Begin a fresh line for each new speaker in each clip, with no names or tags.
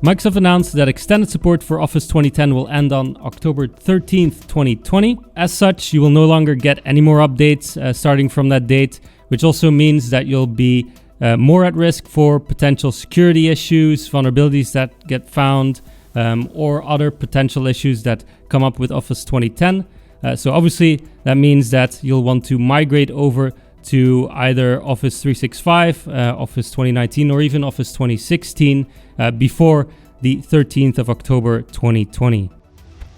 Microsoft announced that extended support for Office 2010 will end on October 13th, 2020. As such, you will no longer get any more updates starting from that date, which also means that you'll be more at risk for potential security issues, vulnerabilities that get found, or other potential issues that come up with Office 2010. So obviously, that means that you'll want to migrate over to either Office 365, Office 2019, or even Office 2016 before the 13th of October 2020.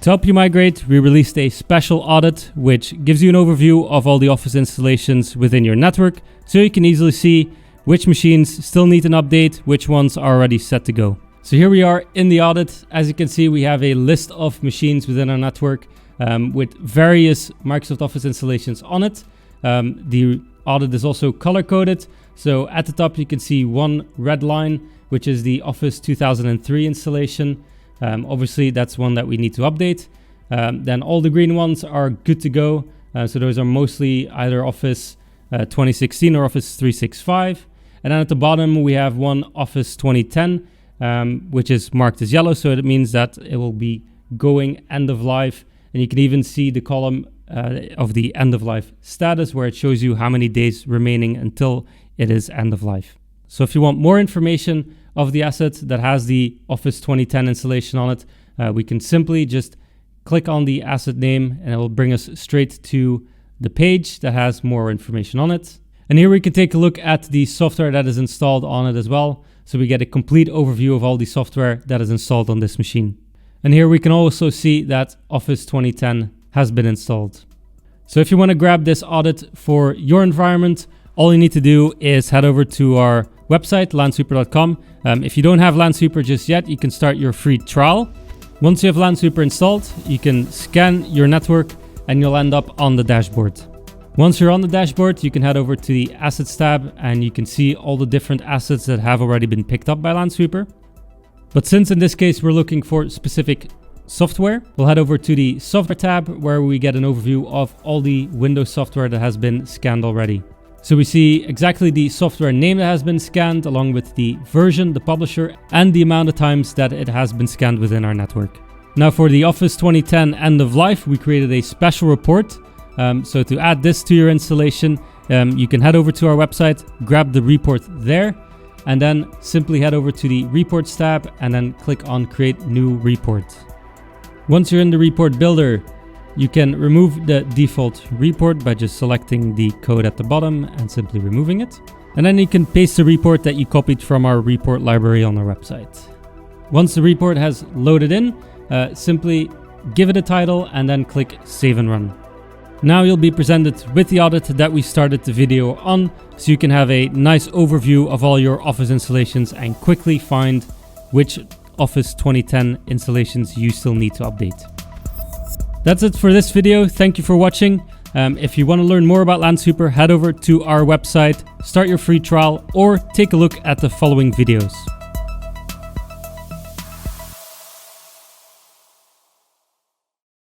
To help you migrate, we released a special audit which gives you an overview of all the Office installations within your network, so you can easily see which machines still need an update, which ones are already set to go. So here we are in the audit. As you can see, we have a list of machines within our network with various Microsoft Office installations on it. The audit is also color-coded. So at the top, you can see one red line, which is the Office 2003 installation. Obviously, that's one that we need to update. Then all the green ones are good to go. So those are mostly either Office 2016 or Office 365. And then at the bottom, we have one Office 2010, which is marked as yellow. So it means that it will be going end of life. And you can even see the column of the end of life status, where it shows you how many days remaining until it is end of life. So if you want more information of the asset that has the Office 2010 installation on it, we can simply just click on the asset name and it will bring us straight to the page that has more information on it. And here we can take a look at the software that is installed on it as well. So we get a complete overview of all the software that is installed on this machine. And here we can also see that Office 2010 has been installed. So if you want to grab this audit for your environment, all you need to do is head over to our website, lansweeper.com. If you don't have Lansweeper just yet, you can start your free trial. Once you have Lansweeper installed, you can scan your network and you'll end up on the dashboard. Once you're on the dashboard, you can head over to the Assets tab and you can see all the different assets that have already been picked up by Lansweeper. But since in this case we're looking for specific software, we'll head over to the Software tab where we get an overview of all the Windows software that has been scanned already. So we see exactly the software name that has been scanned, along with the version, the publisher, and the amount of times that it has been scanned within our network. Now for the Office 2010 end of life, we created a special report. So to add this to your installation, you can head over to our website, grab the report there, and then simply head over to the Reports tab and then click on Create New Report. Once you're in the report builder, you can remove the default report by just selecting the code at the bottom and simply removing it. And then you can paste the report that you copied from our report library on our website. Once the report has loaded in, simply give it a title and then click Save and Run. Now you'll be presented with the audit that we started the video on, so you can have a nice overview of all your Office installations and quickly find which Office 2010 installations you still need to update. That's it for this video. Thank you for watching. If you want to learn more about Lansweeper, head over to our website, start your free trial, or take a look at the following videos.